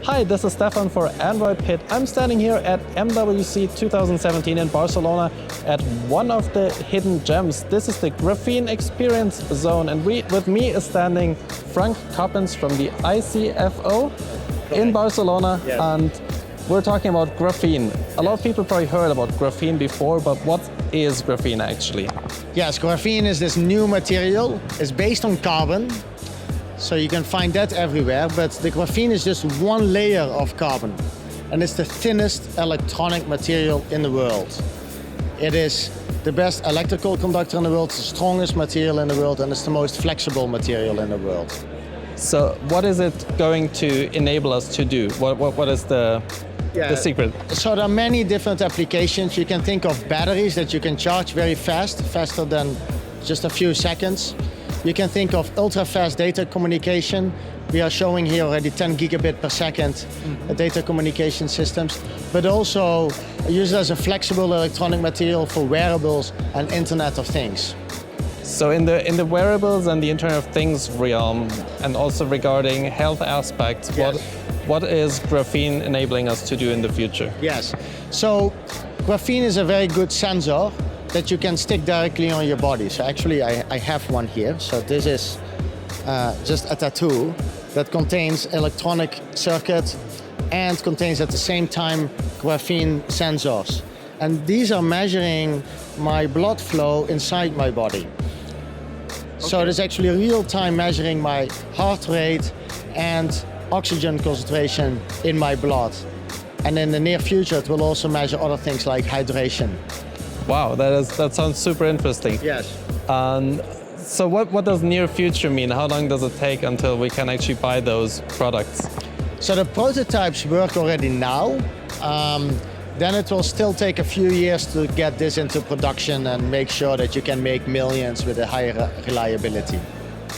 Hi, this is Stefan for AndroidPIT. I'm standing here at MWC 2017 in Barcelona at one of the hidden gems. This is the Graphene Experience Zone, and with me is standing Frank Coppens from the ICFO in Barcelona, Yes. And we're talking about graphene. A lot of people probably heard about graphene before, but what is graphene actually? Yes, graphene is this new material. It's based on carbon, so you can find that everywhere, but the graphene is just one layer of carbon, and it's the thinnest electronic material in the world. It is the best electrical conductor in the world, the strongest material in the world, and it's the most flexible material in the world. So what is it going to enable us to do? What is the secret? So there are many different applications. You can think of batteries that you can charge very fast, faster than just a few seconds. You can think of ultra-fast data communication. We are showing here already 10 gigabit per second data communication systems, but also used as a flexible electronic material for wearables and Internet of Things. So in the wearables and the Internet of Things realm, and also regarding health aspects, Yes. what is graphene enabling us to do in the future? Yes, so graphene is a very good sensor that you can stick directly on your body. So actually I have one here. So this is just a tattoo that contains electronic circuit and contains at the same time graphene sensors. And these are measuring my blood flow inside my body. So it is actually real-time measuring my heart rate and oxygen concentration in my blood. And in the near future, it will also measure other things like hydration. Wow, that sounds super interesting. Yes. So what does near future mean? How long does it take until we can actually buy those products? So the prototypes work already now. Then it will still take a few years to get this into production and make sure that you can make millions with a higher reliability.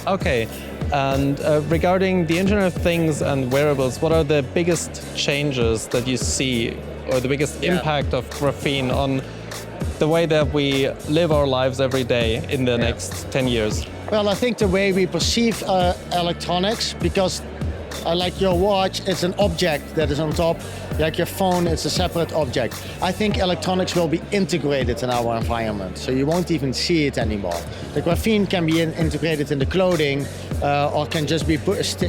Okay, and regarding the Internet of Things and wearables, what are the biggest changes that you see, or the biggest impact of graphene on the way that we live our lives every day in the next 10 years? Well, I think the way we perceive electronics, because like your watch, it's an object that is on top. Like your phone, it's a separate object. I think electronics will be integrated in our environment, so you won't even see it anymore. The graphene can be integrated in the clothing, or can just be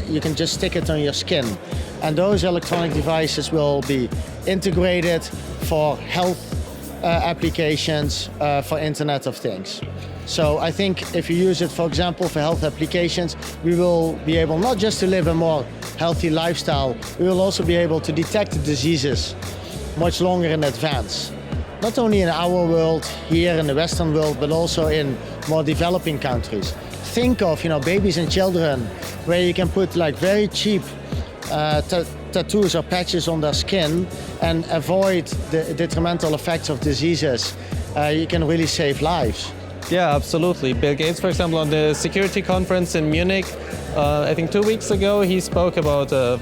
you can just stick it on your skin. And those electronic devices will be integrated for health applications, for Internet of Things. So I think if you use it, for example, for health applications, we will be able not just to live a more healthy lifestyle, we will also be able to detect diseases much longer in advance. Not only in our world, here in the Western world, but also in more developing countries. Think of, babies and children, where you can put like very cheap tattoos or patches on their skin and avoid the detrimental effects of diseases. You can really save lives. Yeah, absolutely. Bill Gates, for example, on the security conference in Munich, I think 2 weeks ago, he spoke about the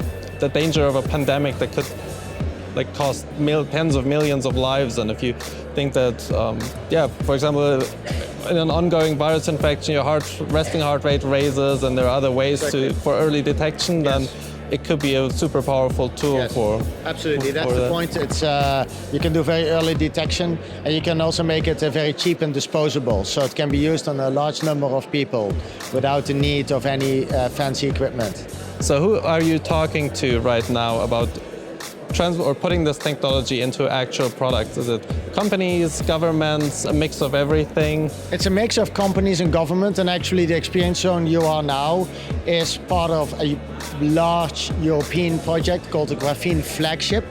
danger of a pandemic that could cost tens of millions of lives. And if you think that, for example, in an ongoing virus infection, your resting heart rate raises, and there are other ways for early detection, then it could be a super powerful tool for... Absolutely, that's the point. It's you can do very early detection, and you can also make it very cheap and disposable, so it can be used on a large number of people without the need of any fancy equipment. So who are you talking to right now about putting this technology into actual products? Is it companies, governments, a mix of everything? It's a mix of companies and government, and actually the Experience Zone you are now is part of a large European project called the Graphene Flagship.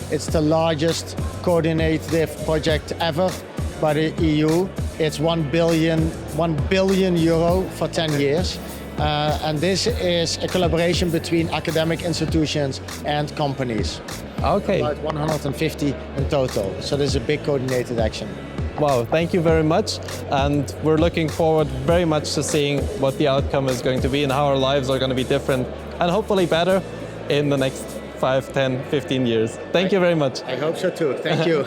It's the largest coordinated project ever by the EU. It's 1 billion euro for 10 years. And this is a collaboration between academic institutions and companies. Okay. About 150 in total. So this is a big coordinated action. Wow, thank you very much. And we're looking forward very much to seeing what the outcome is going to be and how our lives are going to be different and hopefully better in the next 5, 10, 15 years. Thank you very much. I hope so too. Thank you.